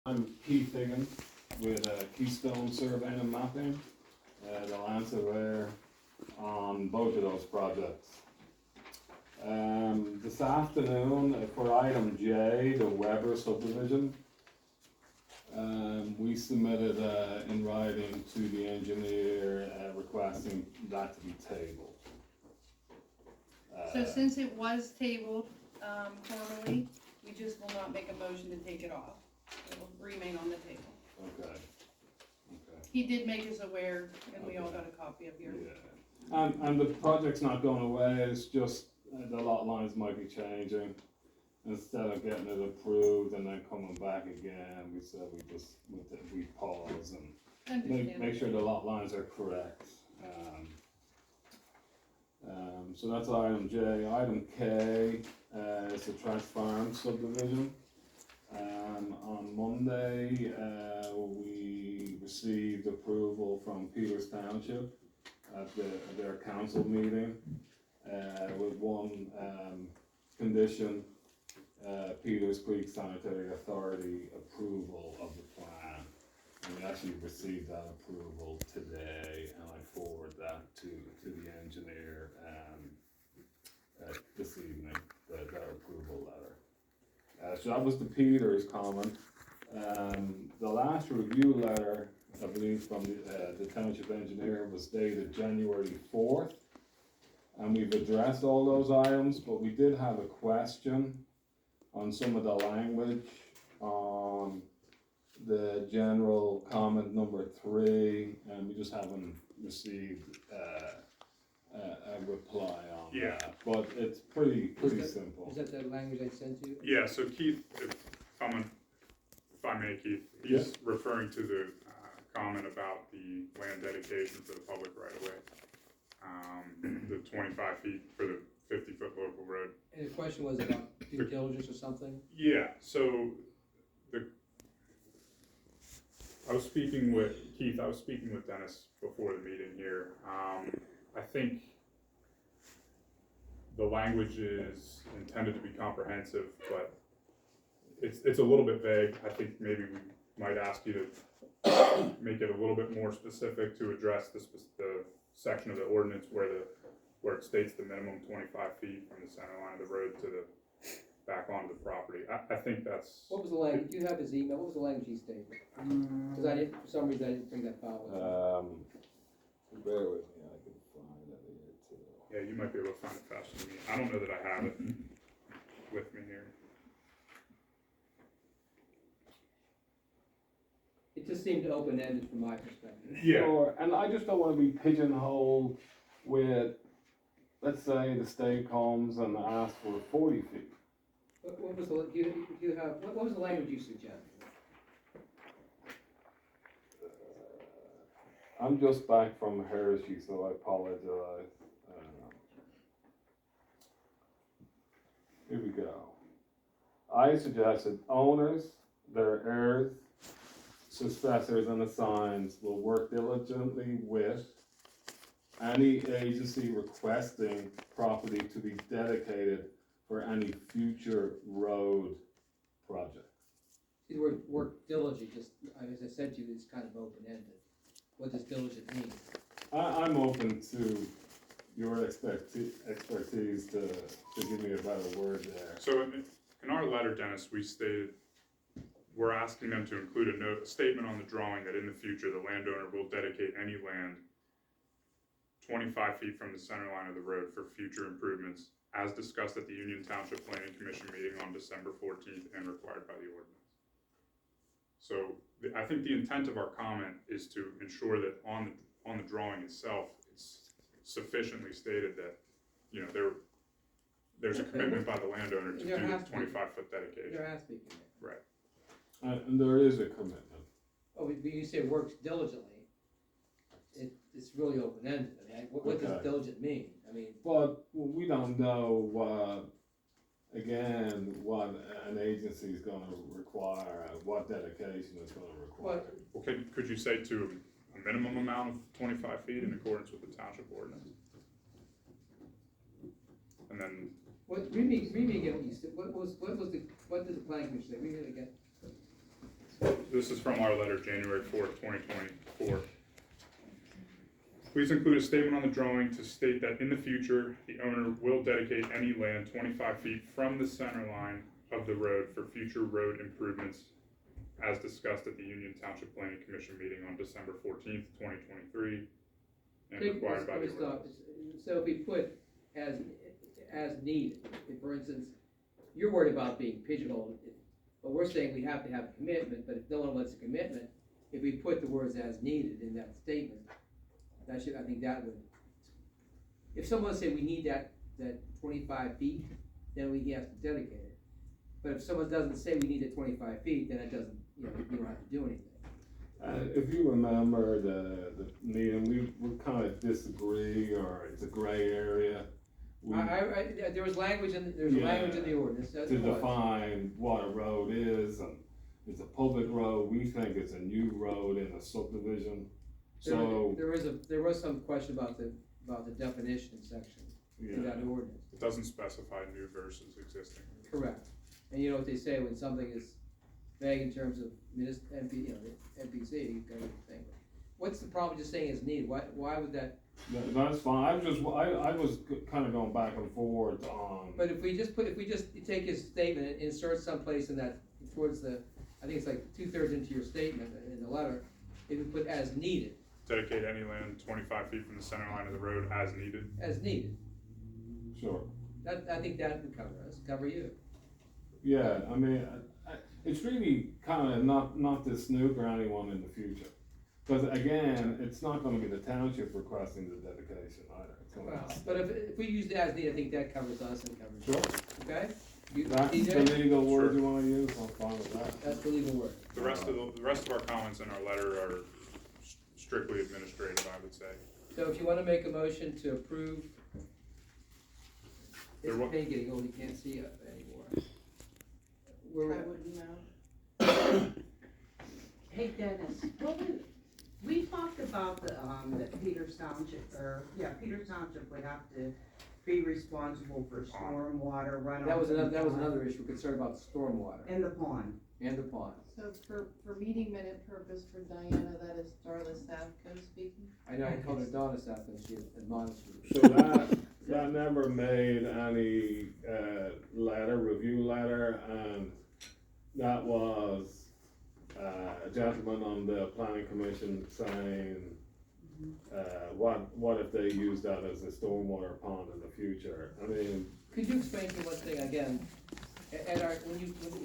I'm Keith Higgins with Keystone Surveying and Mapping, the land surveyor on both of those projects. This afternoon, for item J, the Weber subdivision, we submitted in writing to the engineer requesting that to be tabled. So since it was tabled, formally, we just will not make a motion to take it off. It will remain on the table. Okay. He did make us aware, and we all got a copy of yours. Yeah. And the project's not going away, it's just the lot lines might be changing. Instead of getting it approved and then coming back again, we said we pause and make sure the lot lines are correct. So that's item J. Item K is the Trax Farm subdivision. On Monday, we received approval from Peters Township at their council meeting with one condition, Peters Creek Sanitary Authority approval of the plan. And we actually received that approval today, and I forward that to the engineer this evening, that approval letter. So that was the Peters comment. The last review letter, I believe, from the township engineer was dated January 4th. And we've addressed all those items, but we did have a question on some of the language on the general comment number 3, and we just haven't received a reply on that. But it's pretty simple. Is that the language I sent you? Yeah, so Keith, if I may, Keith, he's referring to the comment about the land dedication for the public right of way. The 25 feet for the 50-foot local road. And the question was about due diligence or something? Yeah, so I was speaking with Dennis before the meeting here. I think the language is intended to be comprehensive, but it's a little bit vague. I think maybe we might ask you to make it a little bit more specific to address the section of the ordinance where it states the minimum 25 feet from the center line of the road to the back onto the property. I think that's. What was the language? Do you have his email? What was the language he stated? Because for some reason I didn't bring that file with me. Bear with me, I can find it here too. Yeah, you might be able to find it faster than me. I don't know that I have it with me here. It just seemed open-ended from my perspective. Yeah. Sure, and I just don't want to be pigeonholed with, let's say the state comes and asks for 40 feet. What was the what was the language you suggested? I'm just back from Hershey, so I apologize. Here we go. I suggested owners, their heirs, successors, and assigns will work diligently with any agency requesting property to be dedicated for any future road project. The word work diligent, just as I said to you, it's kind of open-ended. What does diligent mean? I'm open to your expertise to give me a better word there. So in our letter, Dennis, we stated we're asking them to include a statement on the drawing that in the future the landowner will dedicate any land 25 feet from the center line of the road for future improvements as discussed at the Union Township Planning Commission meeting on December 14th and required by the ordinance. So I think the intent of our comment is to ensure that on the drawing itself, it's sufficiently stated that, you know, there's a commitment by the landowner to do the 25-foot dedication. There has to be a commitment. Right. And there is a commitment. Oh, but you say works diligently. It's really open-ended. I mean, what does diligent mean? I mean, but we don't know what an agency is going to require, what dedication is going to require. Well, could you say to a minimum amount of 25 feet in accordance with the township ordinance? And then. read me again what you said. What did the planning commission say? Read it again. this is from our letter, January 4th, 2024. Please include a statement on the drawing to state that in the future, the owner will dedicate any land 25 feet from the center line of the road for future road improvements as discussed at the Union Township Planning Commission meeting on December 14th, 2023, and required by the ordinance. So if we put as needed, if, for instance, you're worried about being pigeonholed, but we're saying we have to have a commitment, but if no one wants a commitment, if we put the words as needed in that statement, that should, I think that would, if someone say we need that 25 feet, then we have to dedicate it. But if someone doesn't say we need the 25 feet, then it doesn't, you don't have to do anything. If you remember the meeting, we kind of disagree, or it's a gray area. There was language in, there's language in the ordinance. To define what a road is, and it's a public road, we think it's a new road in a subdivision. So there was some question about the definition section in that ordinance. It doesn't specify new versus existing. Correct. And you know what they say, when something is vague in terms of NPC, you kind of think, what's the problem just saying it's needed? Why would that? That's fine. I was kind of going back and forth on. But if we just take his statement and insert someplace in that, towards the, I think it's like 2/3 into your statement in the letter, if we put as needed. Dedicate any land 25 feet from the center line of the road as needed. As needed. Sure. I think that would cover you. Yeah, I mean, it's really kind of not to snooker anyone in the future. Because again, it's not gonna be the township requesting the dedication either. It's gonna Well, but if we use the as needed, I think that covers us and covers you. Sure. Okay? That's TJ? the legal word Sure. you wanna use, I'm fine with that. That's the legal word. The rest of our comments in our letter are strictly administrative, I would say. So if you wanna make a motion to approve, There it's wa- paint getting old, you can't see it anymore. I wouldn't know. Hey Dennis, we talked about that Peters Township would have to be responsible for stormwater runoff. That was another issue, concerned about stormwater In the pond. and the pond. So for meeting minute purpose for Diana, that is Darla Savco speaking. I know, I called her Donna Seth and she admonished me. So that never made any, review letter, and that was, a gentleman on the planning commission saying, what if they use that as a stormwater pond in the future? I mean. Could you explain to me one thing again? And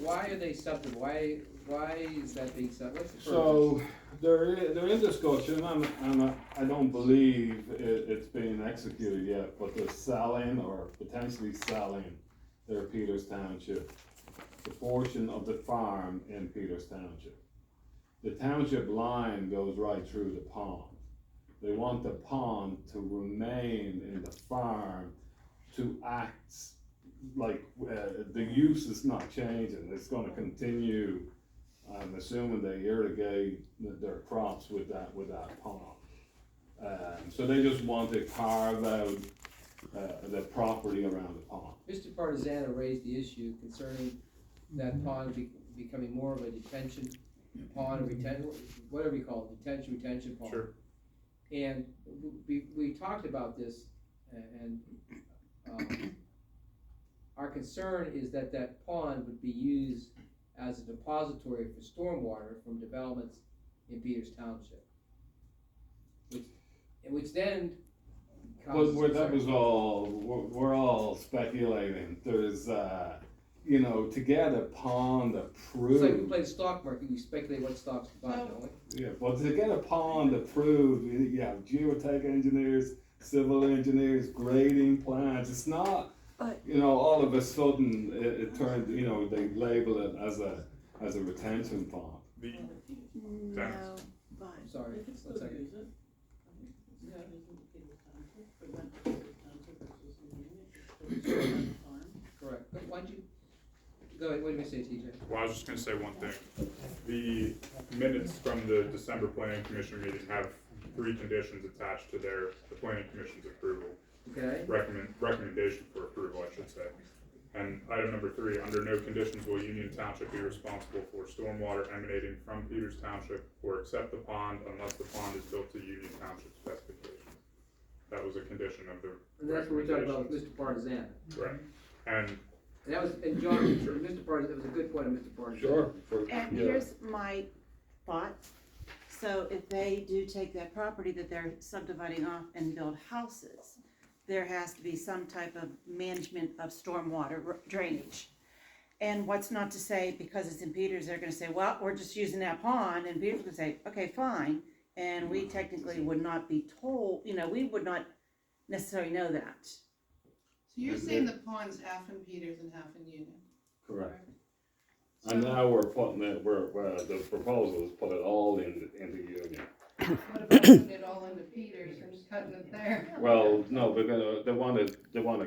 why are they subdivided? Why is that being subdivided? What's the purpose? So, they're in discussion, and I don't believe it's being executed yet, but they're selling or potentially selling their Peters Township, the portion of the farm in Peters Township. The township line goes right through the pond. They want the pond to remain in the farm to act like, the use is not changing, it's gonna continue. I'm assuming they irrigate their crops with that pond. So they just want to carve out, the property around the pond. Mr. Partizano raised the issue concerning that pond becoming more of a detention pond, or whatever you call it, retention pond. Sure. And we talked about this, and our concern is that pond would be used as a depository for stormwater from developments in Peters Township. Which then causes But that concern. was all, we're all speculating. There's, to get a pond approved. It's like we play the stock market, we speculate what stocks to buy, don't we? Yeah, but to get a pond approved, you have geotech engineers, civil engineers, grading plans. It's not, all of a sudden it turned, they label it as a retention pond. Dennis. Sorry, one second. Correct, but why don't you, go ahead, what do you say, TJ? Well, I was just gonna say one thing. The minutes from the December planning commission meeting have 3 conditions attached to the planning commission's approval. Okay, Recommendation for approval, I should say. And item number 3, under no conditions will Union Township be responsible for stormwater emanating from Peters Township or accept the pond unless the pond is built to Union Township specifications. That was a condition of the And that's what we're talking about with recommendations. Mr. Partizan. Right, and And that was, and John, Mr. Partizan, that was a good point of Mr. Partizan. Sure. And Yeah. here's my thought, so if they do take that property that they're subdividing off and build houses, there has to be some type of management of stormwater drainage. And what's not to say, because it's in Peters, they're gonna say, well, we're just using that pond, and Peters would say, okay, fine. And we technically would not be told, we would not necessarily know that. So you're saying the pond's half in Peters and half in Union? Correct. And now we're putting it, the proposal is put it all into Union. What about putting it all into Peters and just cutting it there? Well, no, they wanna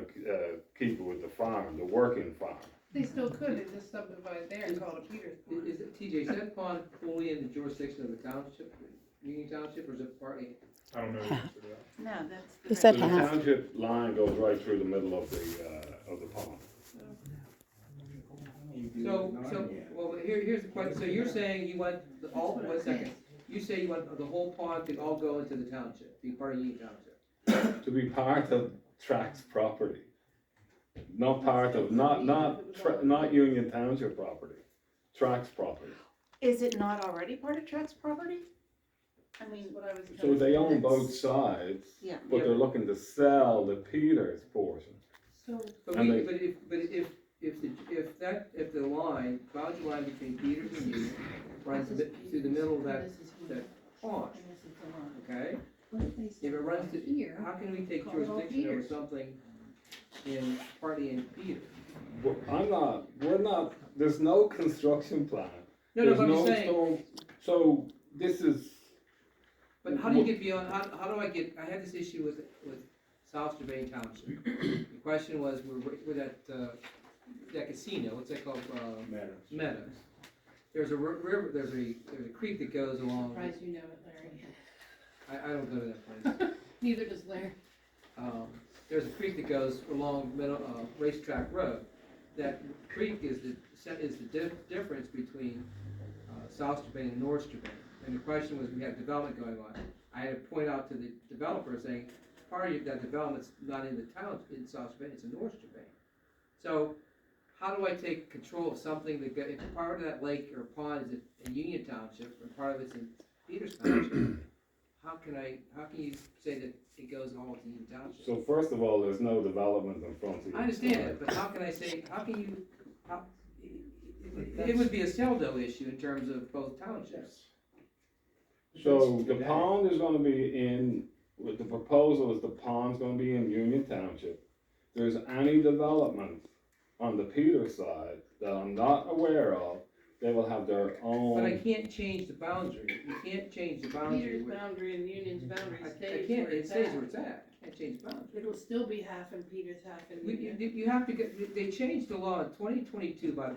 keep it with the farm, the working farm. They still could, they just subdivide there and call it a Peters pond. Is it, TJ, is that pond fully in the jurisdiction of the township, Union Township, or is it partly? I don't know the answer to that. No, that's. Is So that the half? township line goes right through the middle of the pond. Well, here's the question, so you're saying you want one second, you say you want the whole pond to all go into the township, be part of Union Township? To be part of Trax property. Not part of, not Union Township property, Trax property. Is it not already part of Trax property? I mean, That's what I was So trying to they say. own both sides, yeah. but they're looking to sell the Peters portion. So, But And we, if the line, boundary line between Peters and Union runs through the middle of that pond, okay? If it runs to, how can we take jurisdiction over something partly in Peters? We're not, there's no construction plan. No, There's but I'm no just saying, storm, so this is, but how do you get beyond, how do I get, I had this issue with South Germain Township. The question was, we're that casino, what's that called, Meadows. There's a river, there's a creek that goes along, surprised you know it, Larry. I don't go to that place. Neither does Larry. There's a creek that goes along Racetrack Road. That creek is the difference between South Germain and North Germain. And the question was, we had development going on. I had to point out to the developer saying, part of that development's not in the town, in South Germain, it's in North Germain. So, how do I take control of something that, if part of that lake or pond is in Union Township, and part of it's in Peters Township, how can you say that it goes all to Union Township? so first of all, there's no development in front of you. I understand it, but how can I say, it would be a CELDO issue in terms of both townships. So the pond is gonna be with the proposal is the pond's gonna be in Union Township. There's any development on the Peters side that I'm not aware of, they will have their But I own. can't change the boundary, you can't change the boundary. Peters' boundary and Union's boundary I stays can't, where it it's stays at. where it's at, I can't change the boundary. It'll still be half in Peters, half in Union. You have to get, they changed the law in 2022 about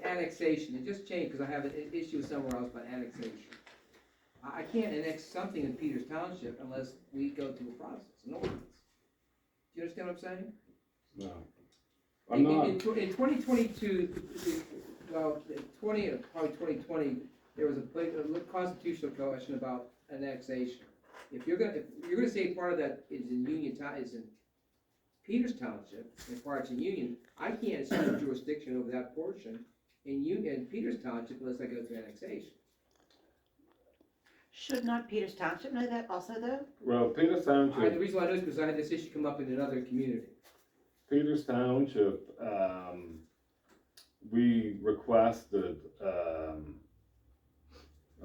annexation, it just changed, because I have an issue somewhere else about annexation. I can't annex something in Peters Township unless we go through a process, an ordinance. Do you understand what I'm saying? No. I'm not, In 2022, well, probably 2020, there was a constitutional question about annexation. If you're gonna say part of that is in is in Peters Township, and part's in Union, I can't assume jurisdiction over that portion in Peters Township unless I go through annexation. Should not Peters Township know that also though? well, Peters The Township, reason why I know is because I had this issue come up in another community. Peters Township, we requested, a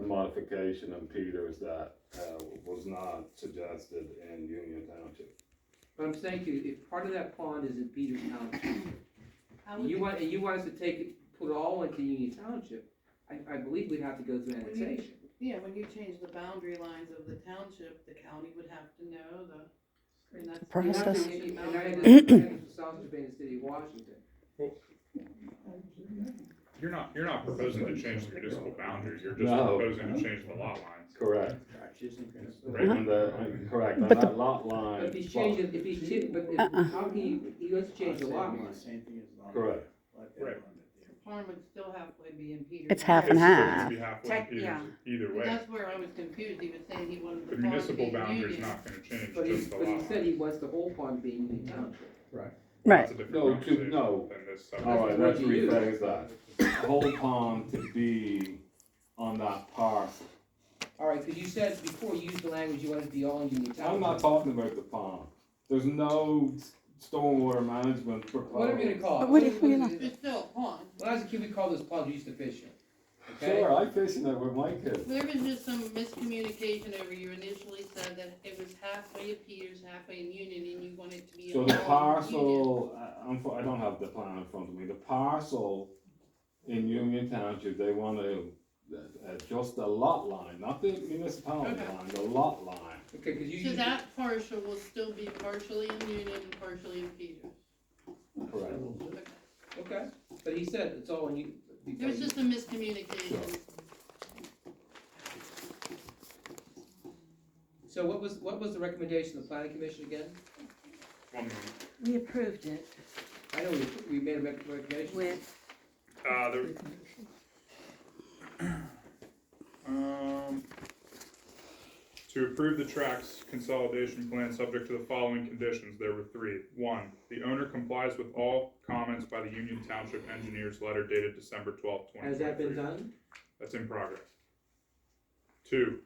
modification in Peters that, was not suggested in Union Township. But I'm saying to you, if part of that pond is in Peters Township, How and would you want us to put it all into Union Township, I believe we'd have to go through annexation. Yeah, when you change the boundary lines of the township, the county would have to know and that's. Process. And I had this South Germain, the city of Washington. You're not proposing to change the municipal boundary, you're just No. proposing to change the lot lines. Correct. Right. On correct, on that lot But line. if he's changing, how can he wants to change the lot line? on Correct. there. Let them Right. run it there. The pond would still halfway be in Peters. It's half and It's still half. gonna be halfway in Tech- Peters yeah. either And way. that's where I was confused, he was saying he wanted The the pond to municipal be in boundary's Union. not gonna change, But just the he lot said line. he wants the whole pond being Union Township. Well, Right. that's a different No, conversation no. than this All subject. right, That's let's what you use. rephrase that. The whole pond to be on that parcel. All right, because you said before, you used the language, you wanted to be all in Union Township. I'm not talking about the pond. There's no stormwater management proposed. What are we gonna call it? What if we're not- It's still a pond. When I was a kid, we called those ponds, we used to fish in, okay? Sure, I fish in it with my kids. There was just some miscommunication over, you initially said that it was halfway in Peters, halfway in Union, and you wanted it to be So all the in Union. parcel, I don't have the plan in front of me, the parcel in Union Township, they want to adjust the lot line, not the municipality Okay. line, the lot line. Okay, because you So used. that partial will still be partially in Union and partially in Peters. Correct. Okay. Okay, but he said it's all in you. There was just a miscommunication. So what was the recommendation of the planning commission again? One moment. We approved it I know we made a recommendation. with, There, to approve the Trax consolidation plan subject to the following conditions, there were three. One, the owner complies with all comments by the Union Township engineer's letter dated December 12th, 2023. Has that been done? That's in progress. Two,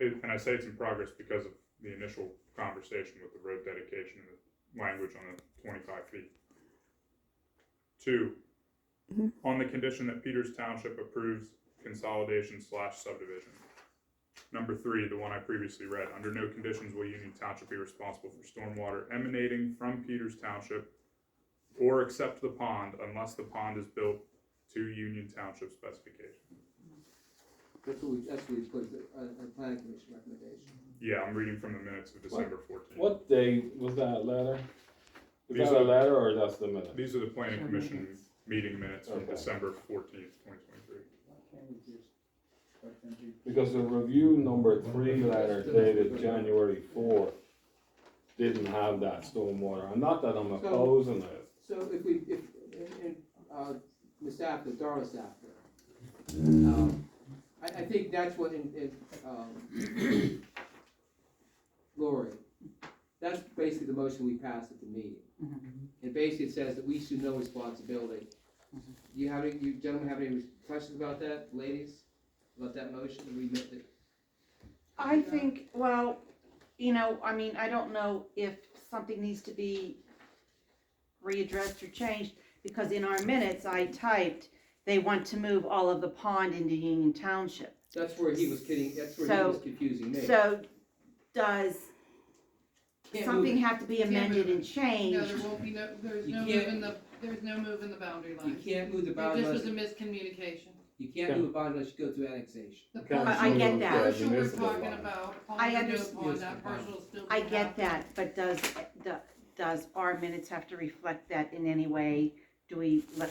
and I say it's in progress because of the initial conversation with the road dedication and the language on the 25 feet. Two, on the condition that Peters Township approves consolidation / subdivision. Number three, the one I previously read, under no conditions will Union Township be responsible for stormwater emanating from Peters Township or except the pond unless the pond is built to Union Township specification. That's what we put as a planning commission recommendation. Yeah, I'm reading from the minutes of December 14th. What day was that letter? Is These that a are- letter or that's the minute? These are the planning commission meeting minutes from Okay. December 14th, 2023. Because the review number 3 letter dated January 4th didn't have that stormwater, and not that I'm opposing it. So if Ms. After, Doris After, I think that's what Lori, that's basically the motion we passed at the meeting. And basically it says that we assume no responsibility. Do you gentlemen have any questions about that, ladies? About that motion that we made? I think, well, I mean, I don't know if something needs to be readdressed or changed, because in our minutes, I typed, they want to move all of the pond into Union Township. That's where he was kidding, that's where he So- was confusing me. So, does Can't something move have to be Can't amended move and No, changed? there won't be there's You no can't- move in there's no move in the boundary You line. can't move the There boundary just was a unless, miscommunication. you can't move a boundary unless you go through annexation. The Can't I parcel, get the that. parcel we're Municipal talking line. about, I pond to no understand. pond, that parcel is still. I being get half- that, but does our minutes have to reflect that in any way? Do we let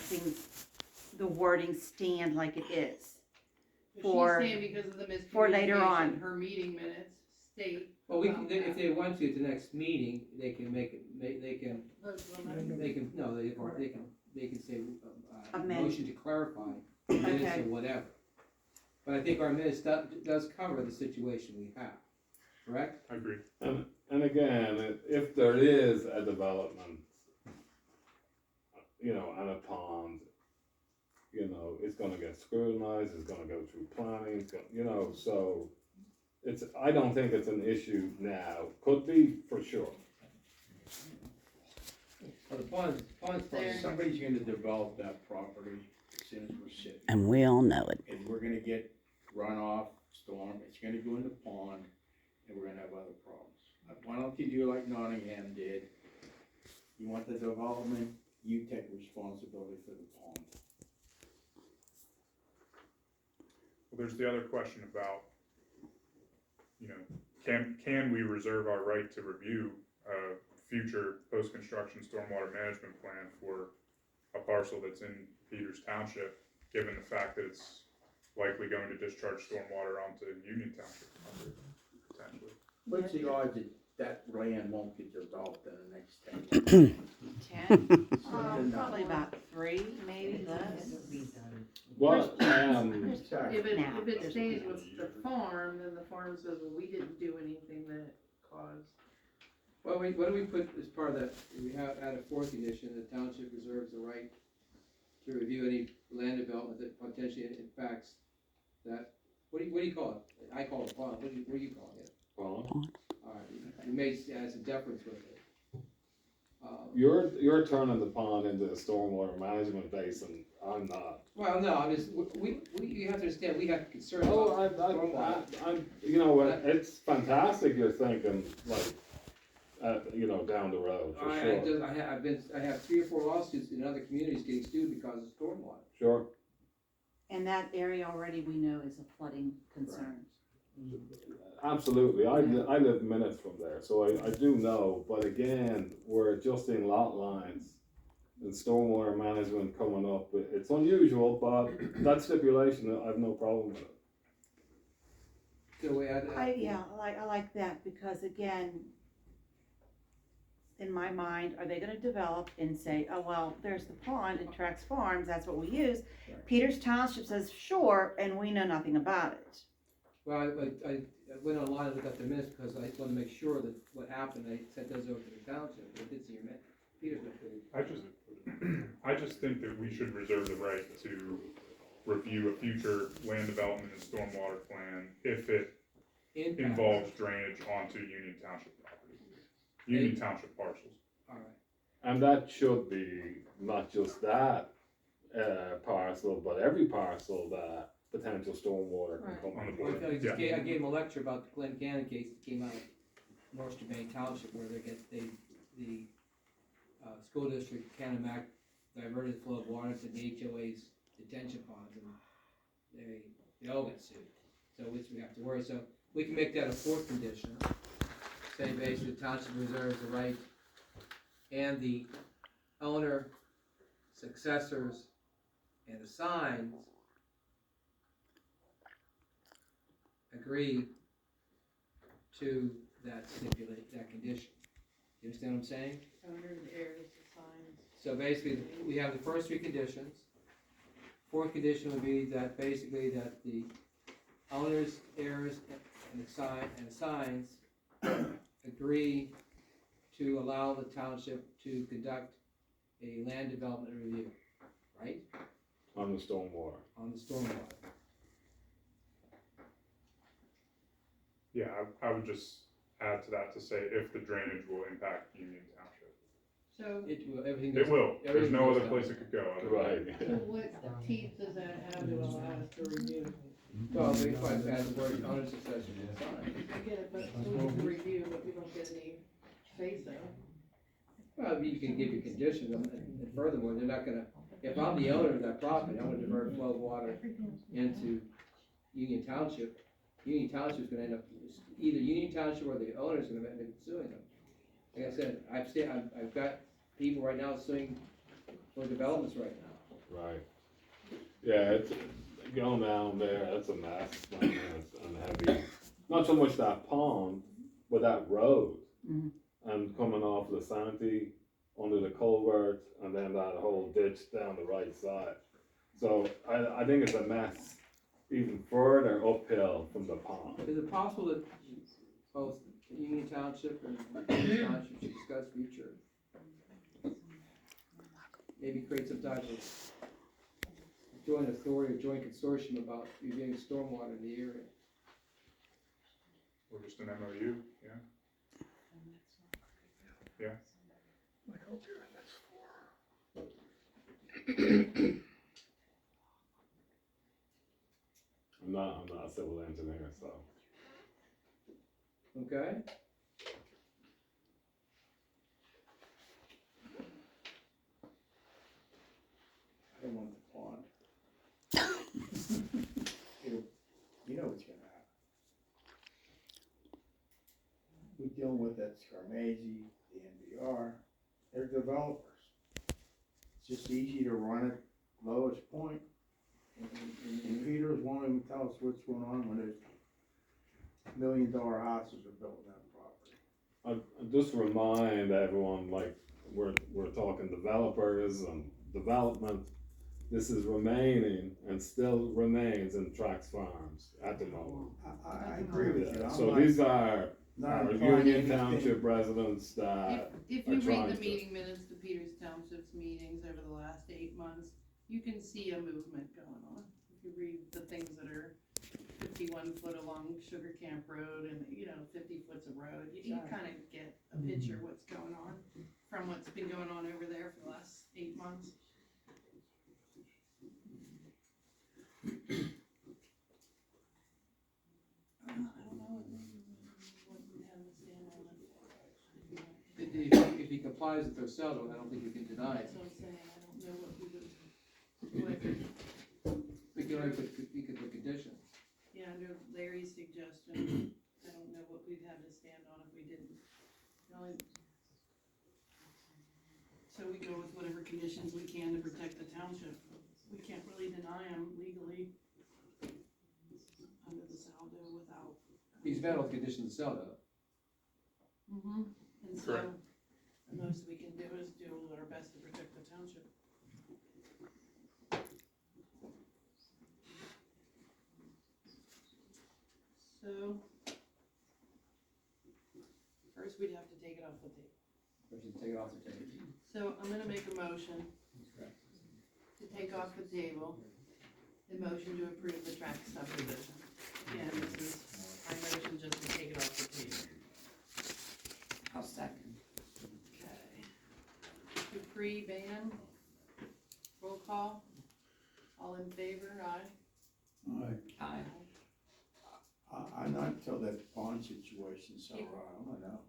the wording stand like it is? She's for- saying because of the miscommunication. for later on. Her meeting minutes state. Well, about if that. they want to, at the next meeting, they can Those will not- they can say, Amend. motion to clarify, minutes Okay. or whatever. But I think our minutes does cover the situation we have, correct? I agree. And again, if there is a development, and a pond, it's gonna get scrutinized, it's gonna go through planning, so I don't think it's an issue now, could be for sure. Well, the pond's There. fine. Somebody's gonna develop that property as soon as we're sitting. And we all know it. And we're gonna get runoff, storm, it's gonna go in the pond, and we're gonna have other problems. Why don't you do like Nottingham did? You want the development, you take responsibility for the pond. Well, there's the other question about, can we reserve our right to review a future post-construction stormwater management plan for a parcel that's in Peters Township, given the fact that it's likely going to discharge stormwater onto Union Township property, potentially? What's the odds that that land won't get developed in the next 10 years? 10, probably about 3, maybe less. Well, Sorry. If Now, it stays with the farm, then the farm says, well, we didn't do anything that caused. Well, what do we put as part of that, we have, add a fourth condition, the township reserves the right to review any land development that potentially impacts that, what do you call it? I call it pond, what are you calling it? well, Alright, you may add some deference with it. you're turning the pond into a stormwater management basin, I'm not. Well, no, I'm just, you have to understand, we have concerns Oh, about. I'm, you know what, it's fantastic you're thinking, like, you know, down the road, for sure. I have 3 or 4 lawsuits in other communities getting sued because of stormwater. Sure. And that area already we know is a flooding concern. Absolutely, I live minutes from there, so I do know, but again, we're adjusting lot lines and stormwater management coming up, it's unusual, but that stipulation, I have no problem with it. So we add. I like that, because again, in my mind, are they gonna develop and say, oh, well, there's the pond at Trax Farms, that's what we use. Right. Peters Township says, sure, and we know nothing about it. Well, I went online and looked at the minutes because I wanted to make sure that what happened, I sent those over to the township, I did see your minute, Peter's been I just think that we should reserve the right to review a future land development and stormwater plan if it involves drainage onto Union Township property, Union Township parcels. Alright, And that should be not just that, parcel, but every parcel that potential stormwater can come On the on board. board. I gave him a lecture about the Glen Cannon case that came out of North Germain Township where the school district, Canamac, diverted the flow of water to the HOA's detention ponds and they all got sued. So which we have to worry, so we can make that a fourth condition. Say basically the township reserves the right and the owner, successors, and assigns agree to that condition. You understand what I'm saying? Owner and heirs assigned. So basically, we have the first 3 conditions. Fourth condition would be that basically that the owners, heirs, and assigns agree to allow the township to conduct a land development review, right? On the stormwater. On the stormwater. Yeah, I would just add to that to say if the drainage will impact Union Township. So, It will, everything. It will, there's everything no goes other down. place it could go. other than- Right. so what teeth does that have to allow us to review? Well, we probably add the word owner, successors, and assigns. I get it, but we can review, but we don't get any say so. Well, you can give your conditions, and furthermore, they're not gonna, if I'm the owner of that property, I'm gonna divert flow of water into Union Township. Union Township's gonna end up, either Union Township or the owner's gonna end up suing them. Like I said, I've got people right now suing for developments right now. Right. Yeah, it's going down there, it's a mess, man, it's unheavy. Not so much that pond, but that road. Mhm. And coming off Lasanti, under the culvert, and then that whole ditch down the right side. So I think it's a mess even further uphill from the pond. Is it possible that both Union Township and Peters Township should discuss future? Maybe create some type of joint authority or joint consortium about reviewing stormwater in the area. Or just an MOU, yeah. Yeah. I'm not a civil engineer, so. Okay? I don't want the pond. You know what's gonna happen. We're dealing with that Scarmazzi, the NBR, they're developers. It's just easy to run it lowest point. And Peters won't even tell us what's going on when there's $1 million houses are built on that property. just remind everyone, like, we're talking developers and development. This is remaining and still remains in Trax Farms at the moment. I agree with you. I'm So not- these are not our implying Union anything. Township residents that, If are you trying read the to- meeting minutes to Peters Township's meetings over the last 8 months, you can see a movement going on. If you read the things that are 51 foot along Sugar Camp Road and, 50 foot's a road, you kind of get a picture of what's going on from what's been going on over there for the last 8 months. I don't know what we have to stand on it. If he complies with their settlement, I don't think we can deny it. That's what I'm saying, I don't know what we would, We can only put conditions. yeah, under Larry's suggestion, I don't know what we'd have to stand on if we didn't. So we go with whatever conditions we can to protect the township. We can't really deny them legally under the saldo without. He's met all the conditions of sell though. Mm-hmm. And so, Correct. the most we can do is do our best to protect the township. So, first we'd have to take it off the table. We should take it off the table. So I'm gonna make a motion to take off the table, the motion to approve the Trax subdivision. Again, this is my motion just to take it off the table. I'll second. Okay. Dupree, Van, roll call. All in favor, aye? Aye. I'm not until that bond situation, so I don't know.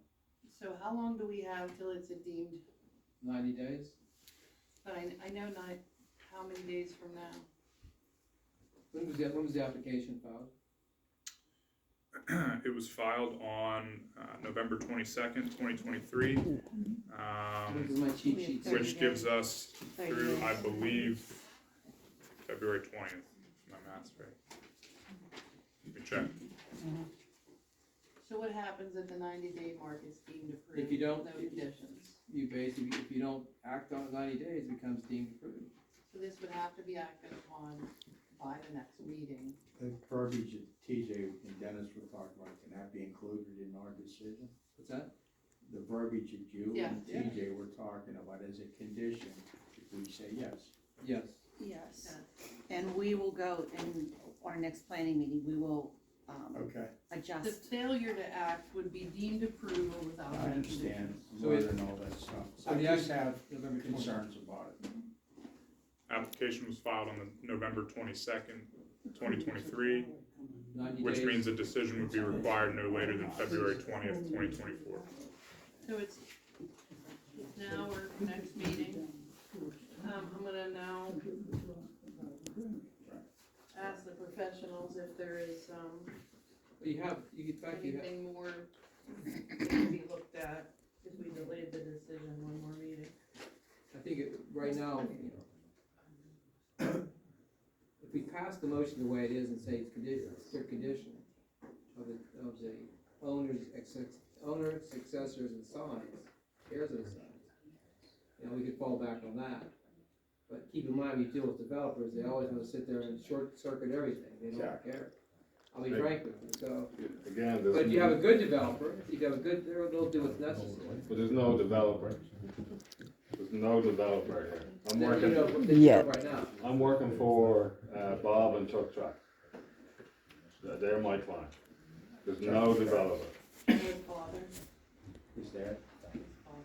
So how long do we have till it's deemed, 90 days? but I know not, how many days from now? When was the application filed? It was filed on November 22nd, 2023, This is my cheat sheet. which gives us 30 through, I days. believe, February 20th, if my math's right. Let me check. So what happens at the 90-day mark is deemed approved? If you don't- No conditions. You basically, if you don't act on it 90 days, it becomes deemed approved. So this would have to be acted upon by the next meeting. The verbiage that TJ and Dennis were talking about, can that be included in our decision? What's that? The verbiage that you Yeah. and TJ were talking about as a condition, if we say yes. Yes. Yes, and we will go in our next planning meeting, we will, Okay, The adjust. failure to act would be deemed approval without I any understand, conditions. So it- learning all that stuff. so I the just act- have November 20th. concerns about it. Application was filed on the November 22nd, 2023, 90 which days. means a decision would be required no later than February 20th, 2024. So it's now or next meeting. I'm gonna now ask the professionals if there is, You get back, anything more to be looked at if we delayed the decision one more meeting. I think right now, if we pass the motion the way it is and say it's strict condition of the owner, successors, and signs, heirs of the signs, we could fall back on that. But keep in mind, we deal with developers, they always wanna sit there and short circuit everything, they don't Exactly. care. I'll be frank with you, so, Again, but if you have a good developer, they'll do what's necessary. but there's no developer. There's no developer here. I'm working, Right now. I'm working for, Bob and Chuck Track. They're my client. There's no developer. His father, Is that? his father.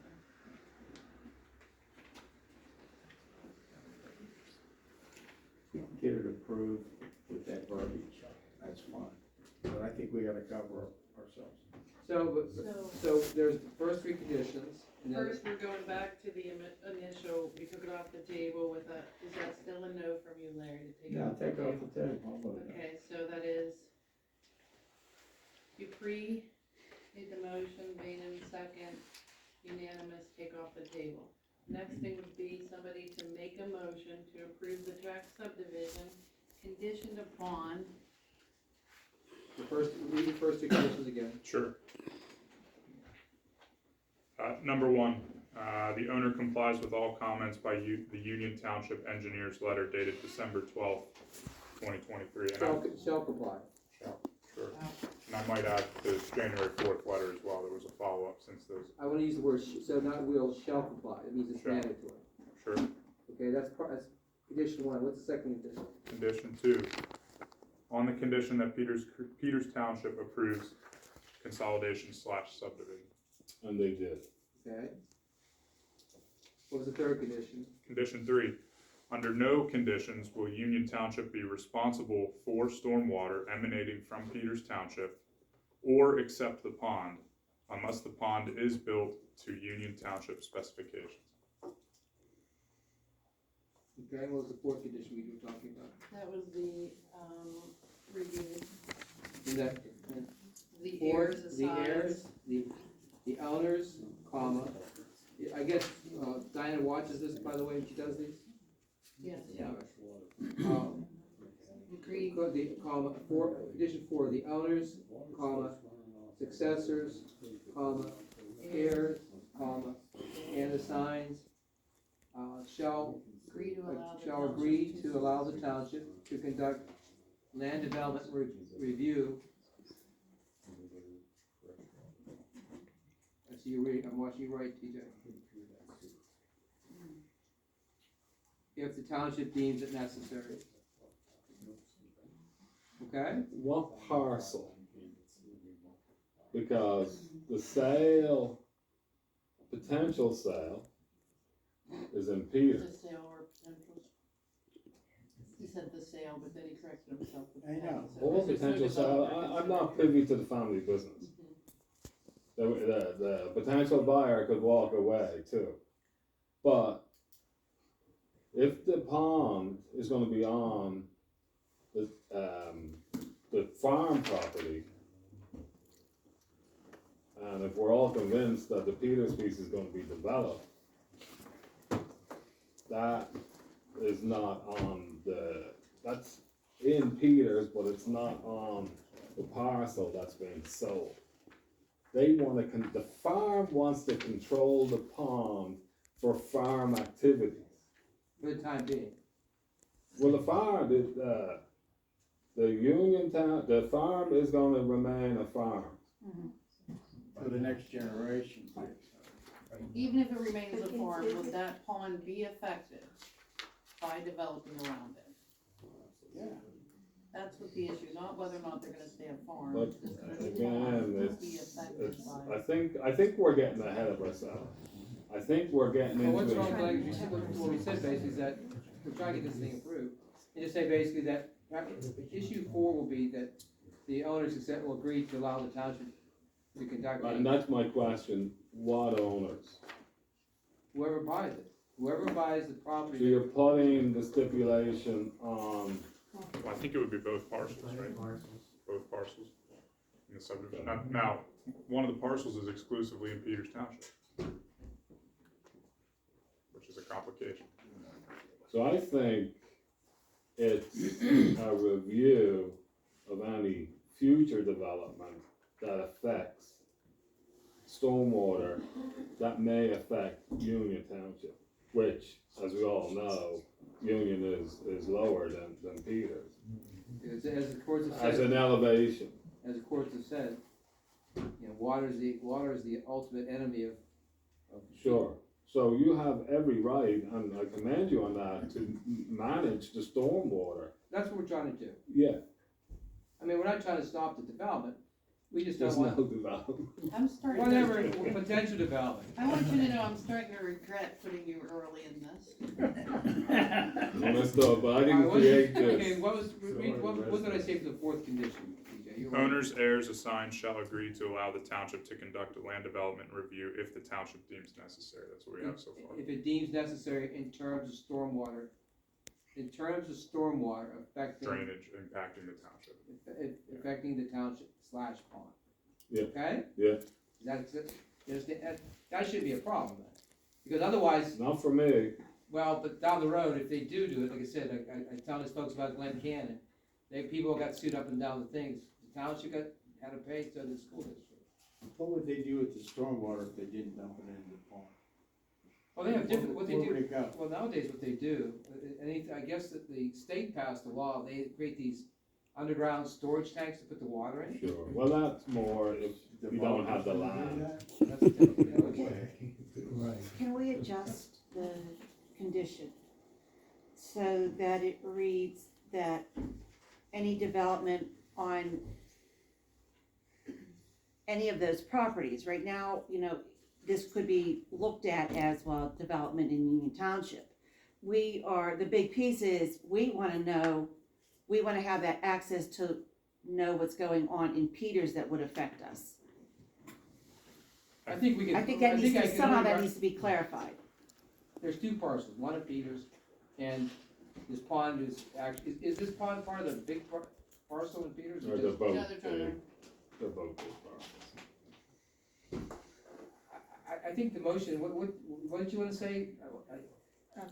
Get it approved with that verbiage, that's fine. But I think we gotta cover ourselves. So there's the first three conditions, and then, First, we're going back to the initial, we took it off the table with a, is that still a no from you, Larry, to take it Yeah, off the take table? off the table, I'll vote no. Okay, so that is Dupree made the motion, Vanen second, unanimous, take off the table. Next thing would be somebody to make a motion to approve the Trax subdivision conditioned upon, read the first two conditions again. Sure. Number one, the owner complies with all comments by the Union Township Engineer's letter dated December 12th, 2023. Shall comply. Sure. And I might add the January 4th letter as well. There was a follow-up since those. I wanna use the word, so not will, shall comply, it means it's Shall. mandatory. Sure. Okay, that's condition one, what's the second condition? Condition 2, on the condition that Peters Township approves consolidation/subdivision. And they did. Okay. What was the third condition? Condition 3, under no conditions will Union Township be responsible for stormwater emanating from Peters Township or accept the pond unless the pond is built to Union Township specifications. Okay, what was the fourth condition we were talking about? That was the, review, Is that, the fourth, heirs the assigned. heirs, the owners, comma, I guess, Diana watches this, by the way, when she does these? Yes, agreed. The, comma, condition 4, the owners, comma, successors, comma, heirs, comma, and the signs, shall Agree to allow the shall township agree to allow the township to conduct land development review. I see you reading, I'm watching you write, TJ. If the township deems it necessary. Okay? What parcel? Because the sale, potential sale, is in Peters. The sale or potential. He said the sale, but then he corrected himself. I know. Or potential sale, I'm not privy to the family business. The potential buyer could walk away too. But if the pond is gonna be on the farm property, and if we're all convinced that the Peters piece is gonna be developed, that is not on that's in Peters, but it's not on the parcel that's being sold. They wanna, the farm wants to control the pond for farm activities. For the time being. Well, the farm, the Union Town, the farm is gonna remain a farm. For the next generation. Even if it remains a farm, would that pond be affected by developing around it? Yeah. That's what the issue, not whether or not they're gonna stay a farm. But It's just that the again, pond will it's, be affected by. I think we're getting ahead of ourselves. I think we're getting Well, what's into wrong, it. like, you said, what we said basically is that, we're trying to get this thing approved, and just say basically that, issue 4 will be that the owners will agree to allow the township to conduct. And that's my question, what owners? Whoever buys it, whoever buys the So property. you're putting the stipulation on, Well, I think it would be both parcels, right? Both parcels in the subdivision. Now, one of the parcels is exclusively in Peters Township, which is a complication. so I think it's a review of any future development that affects stormwater that may affect Union Township, which, as we all know, Union is lower than Peters, As the courts have as said, an elevation. as the courts have said, you know, water is the ultimate enemy of. Sure, so you have every right, and I commend you on that, to manage the stormwater. That's what we're trying to do. Yeah, I mean, we're not trying to stop the development, we just don't there's no want, development. I'm starting whatever, to, potential development. I want you to know I'm starting to regret putting you early in this. Messed up, but I didn't Alright, create Okay, this. what did I say for the fourth condition, TJ? You were- Owners, heirs assigned shall agree to allow the township to conduct a land development review if the township deems necessary. That's what we have so far. If it deems necessary in terms of stormwater affecting. Drainage impacting the township. Affecting the township / pond. Yeah. Okay? Yeah, That's it, that should be a problem then, because otherwise, not for me. well, but down the road, if they do it, like I said, I tell these folks about Glen Canyon, people got sued up and down the things, the township had to pay to the school district. What would they do with the stormwater if they didn't dump it into the pond? Well, they have different, what they Where do, would it go? well, nowadays what they do, I guess that the state passed a law, they create these underground storage tanks to put the water in. Sure, well, that's more if you don't have the land. That's a different, okay. Can we adjust the condition so that it reads that any development on any of those properties, right now, you know, this could be looked at as, well, development in Union Township. The big piece is, we wanna know, we wanna have that access to know what's going on in Peters that would affect us. I think we can. I think that needs I to, can somehow only that rec- needs to be clarified. There's two parcels, one at Peters, and this pond is actually, is this pond part of the big parcel in Peters? Or the boat, Yeah, they're trying to- the boat is part. I think the motion, what did you wanna say,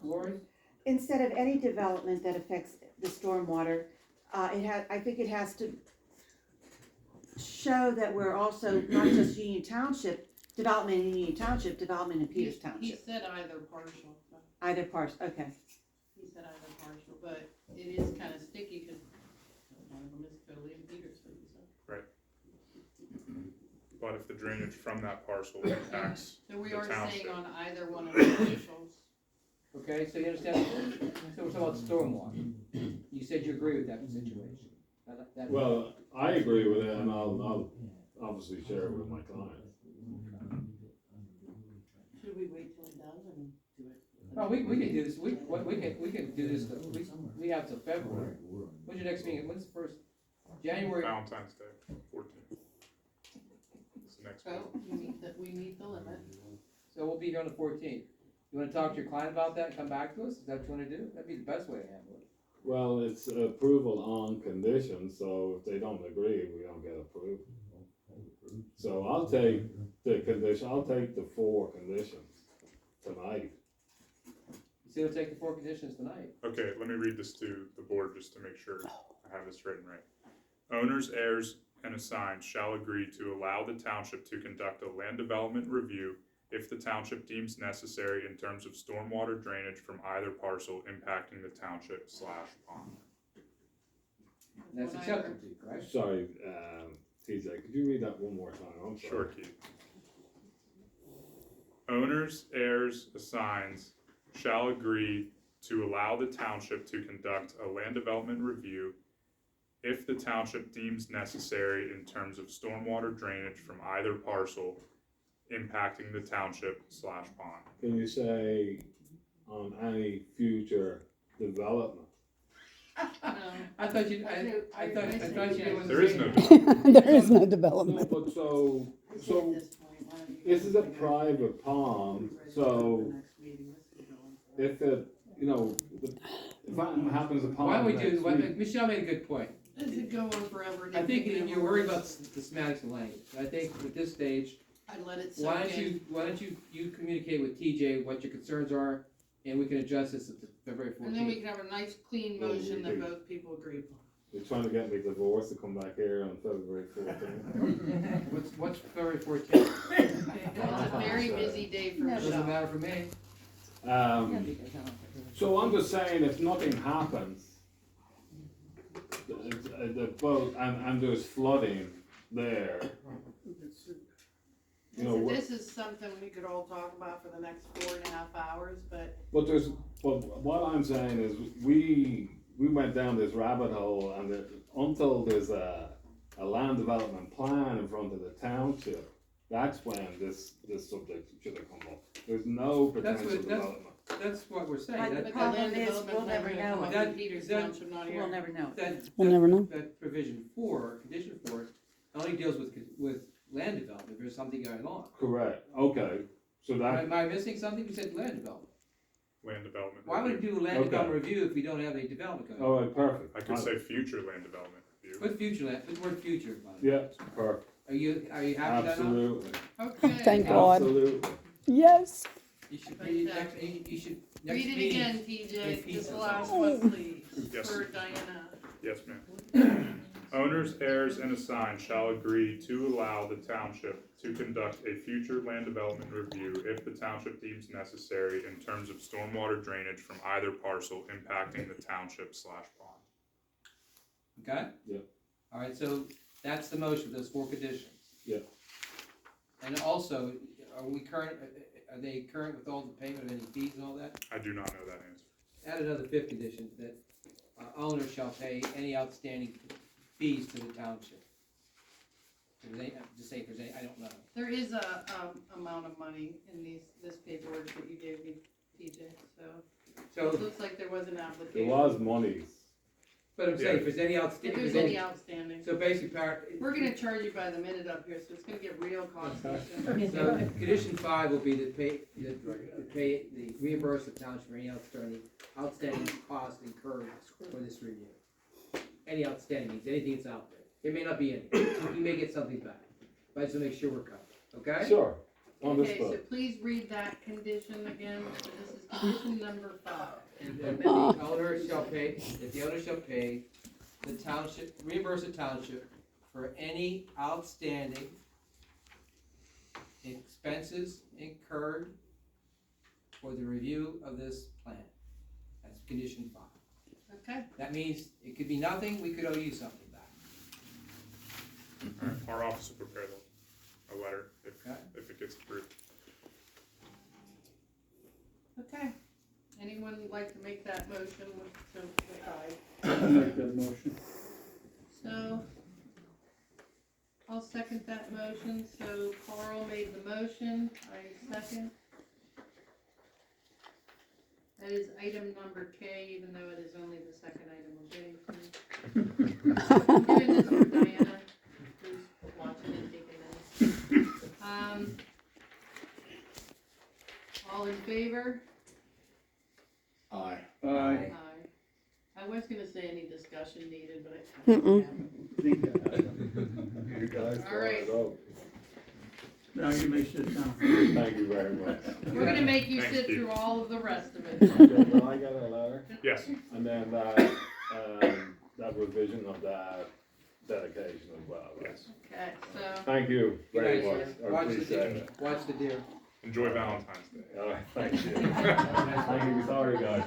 Lori? Instead of any development that affects the stormwater, I think it has to show that we're also, not just Union Township, development in Union Township, development in Peters He Township. said either partial, but Either parts, okay. he said either partial, but it is kinda sticky, cause one of them is totally in Peters, so. But if the drainage from that parcel impacts So we the are saying township. on either one of the initials. Okay, so you understand, so we're talking about stormwater. You said you agree with that situation. That- Well, I agree with it, and I'll obviously share it with my client. Should we wait till it does and do it? No, we can do this, we can do this, we have till February. When's your next meeting, when's the first, January? Valentine's Day, 14th. It's the next week. So, we meet the limit. So we'll be here on the 14th. You wanna talk to your client about that and come back to us? Is that what you wanna do? That'd be the best way to handle it. Well, it's approval on conditions, so if they don't agree, we don't get approved. So I'll take the condition, I'll take the 4 conditions tonight. You say we'll take the 4 conditions tonight. Okay, let me read this to the board just to make sure I have this written right. Owners, heirs, and assigns shall agree to allow the township to conduct a land development review if the township deems necessary in terms of stormwater drainage from either parcel impacting the township/pond. And that's acceptable to you, correct? Sorry, TJ, could you read that one more time? I'm sorry. Sure, Keith. Owners, heirs, assigns shall agree to allow the township to conduct a land development review if the township deems necessary in terms of stormwater drainage from either parcel impacting the township/pond. Can you say on any future development? I thought you, I thought you didn't want to There is say no that. There is no No, development. but so, this is a private pond, so if it, you know, if that happens upon. Why don't we next do, week- Michelle made a good point. Does it go on forever? I think you're worried about the semantics of language. I think at this stage, I'd let it why soak in. don't you communicate with TJ what your concerns are, and we can adjust this at the February And then we 14th. can have a nice clean motion that both people agree upon. They're trying to get me divorced to come back here on February 14th. What's February 14th? It's a very busy day for Doesn't Michelle. matter for me. So I'm just saying, if nothing happens, the boat, and there's flooding there, you know, This is something we could all talk about for the next 4.5 hours, but what I'm saying is, we went down this rabbit hole, and until there's a land development plan in front of the township, that's when this subject should have come up. There's no That's potential what- development. That's what we're saying. But That- the the problem land is, development we'll plan never will know come it. up That- in Peters that- Township, not We'll here. never know. We'll never know. That provision 4, condition 4, only deals with land development, if there's something going on. Correct, okay, so that, Am I missing something? You said land development. Land development. Why would we review. do a land Okay. development review if we don't have any development going on? all right, perfect. I could say future land development review. Put future land, put the word future on it. Yeah, perfect, Are you happy with that now? absolutely, Okay. Thank God. absolutely. Yes. You should read it next, you should, next Read it meeting. again, TJ, Make just the pieces. last one, please, Yes. for Diana. Yes, ma'am. Owners, heirs, and assigns shall agree to allow the township to conduct a future land development review if the township deems necessary in terms of stormwater drainage from either parcel impacting the township/pond. Okay? Yeah. All right, so that's the motion, those 4 conditions. Yeah. And also, are they current with all the payment of any fees and all that? I do not know that answer. Add another 5th condition, that owners shall pay any outstanding fees to the township. If there's any, just say if there's any, I don't know. There is a, amount of money in this paperwork that you gave me, TJ, so. So, It looks like there was an There application. was money. but I'm saying, if there's any If outstanding, there's any outstanding. so basically, We're gonna charge you by the minute up here, so it's gonna get real costly. so condition 5 will be to reimburse the township for any outstanding costs incurred for this review. Any outstanding means anything that's out there. It may not be any. You may get something back. But I just wanna make sure we're covered, okay? Sure, Okay, so understood. please read that condition again. So this is condition number 5. And then the owner shall pay, if the owner shall pay, the township, reimburse the township for any outstanding expenses incurred for the review of this plan. That's condition 5. Okay, That means it could be nothing, we could owe you something back. All right, our office will prepare a letter Okay. if it gets approved. okay. Anyone would like to make that motion to decide? I'll make that motion. So, I'll second that motion. So Carl made the motion, I second. That is item number K, even though it is only the second item we're getting through. I'm doing this for Diana, who's watching and taking notes. All in favor? Aye. Aye. Aye. I was gonna say any discussion needed, but I haven't. You guys All right. brought it up. Now you may sit down. Thank you very much. We're gonna make you Thanks, sit Keith. through all of the rest of it. Okay, now I got a letter, Yes, and then that revision of that dedication as well, right? yes. Okay, so, Thank you very Good much, night, I Watch the appreciate deer, it. watch the deer. Enjoy Valentine's Day. All right, thank you. Thank you, sorry guys.